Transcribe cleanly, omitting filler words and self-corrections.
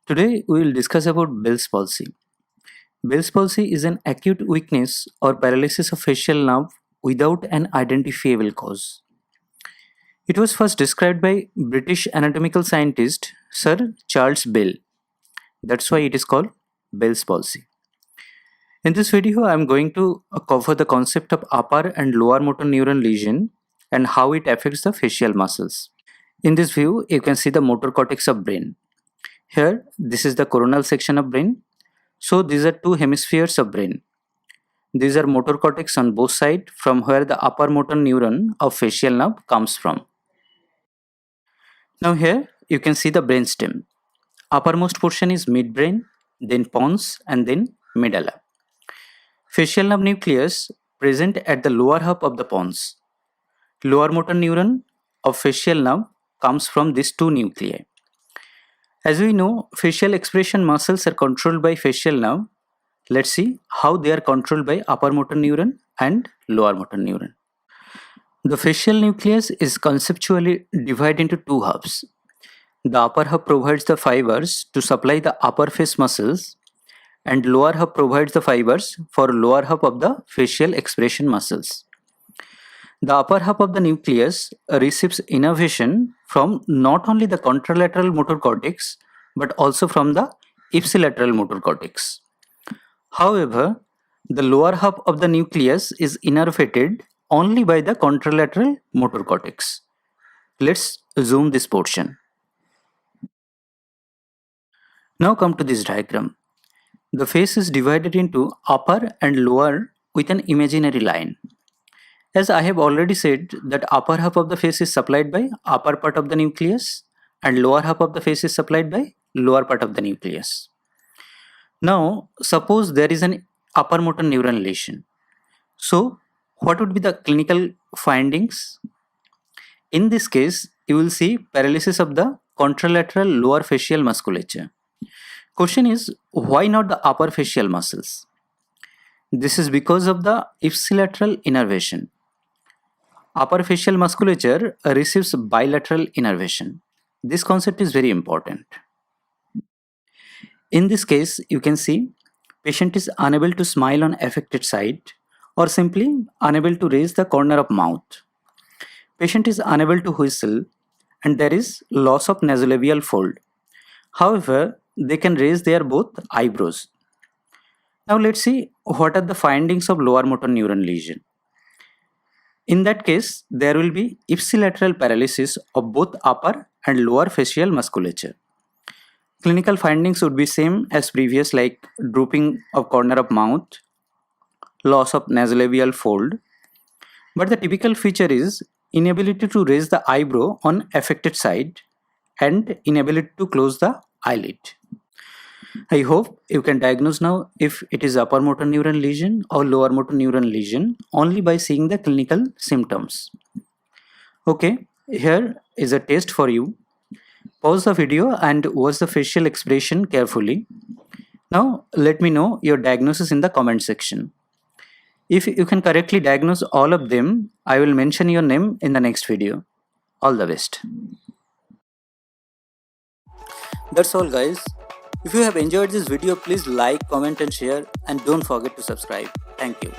Today we will discuss about Bell's palsy. Bell's palsy is an acute weakness or paralysis of facial nerve without an identifiable cause. It was first described by British anatomical scientist Sir Charles Bell. That's why it is called Bell's palsy. In this video, I am going to cover the concept of upper and lower motor neuron lesion and how it affects the facial muscles. In this view, you can see the motor cortex of brain. Here, this is the coronal section of brain. So these are two hemispheres of brain. These are motor cortex on both sides from where the upper motor neuron of facial nerve comes from. Now here you can see the brainstem. Uppermost portion is midbrain, then pons and then medulla. Facial nerve nucleus present at the lower half of the pons. Lower motor neuron of facial nerve comes from these two nuclei. As we know, facial expression muscles are controlled by facial nerve. Let's see how they are controlled by upper motor neuron and lower motor neuron. The facial nucleus is conceptually divided into two halves. The upper half provides the fibers to supply the upper face muscles, and lower half provides the fibers for lower half of the facial expression muscles. The upper half of the nucleus receives innervation from not only the contralateral motor cortex but also from the ipsilateral motor cortex. However, the lower half of the nucleus is innervated only by the contralateral motor cortex. Let's zoom this portion. Now come to this diagram. The face is divided into upper and lower with an imaginary line. As I have already said that upper half of the face is supplied by upper part of the nucleus and lower half of the face is supplied by lower part of the nucleus. Now suppose there is an upper motor neuron lesion. So what would be the clinical findings? In this case, you will see paralysis of the contralateral lower facial musculature. Question is, why not the upper facial muscles? This is because of the ipsilateral innervation. Upper facial musculature receives bilateral innervation. This concept is very important. In this case, you can see patient is unable to smile on affected side or simply unable to raise the corner of mouth. Patient is unable to whistle and there is loss of nasolabial fold. However, they can raise their both eyebrows. Now let's see what are the findings of lower motor neuron lesion. In that case, there will be ipsilateral paralysis of both upper and lower facial musculature. Clinical findings would be same as previous, like drooping of corner of mouth, loss of nasolabial fold. But the typical feature is inability to raise the eyebrow on affected side and inability to close the eyelid. I hope you can diagnose now if it is upper motor neuron lesion or lower motor neuron lesion only by seeing the clinical symptoms. Okay, here is a test for you. Pause the video and watch the facial expression carefully. Now let me know your diagnosis in the comment section. If you can correctly diagnose all of them, I will mention your name in the next video. All the best. That's all guys. If you have enjoyed this video, please like, comment and share, and don't forget to subscribe. Thank you.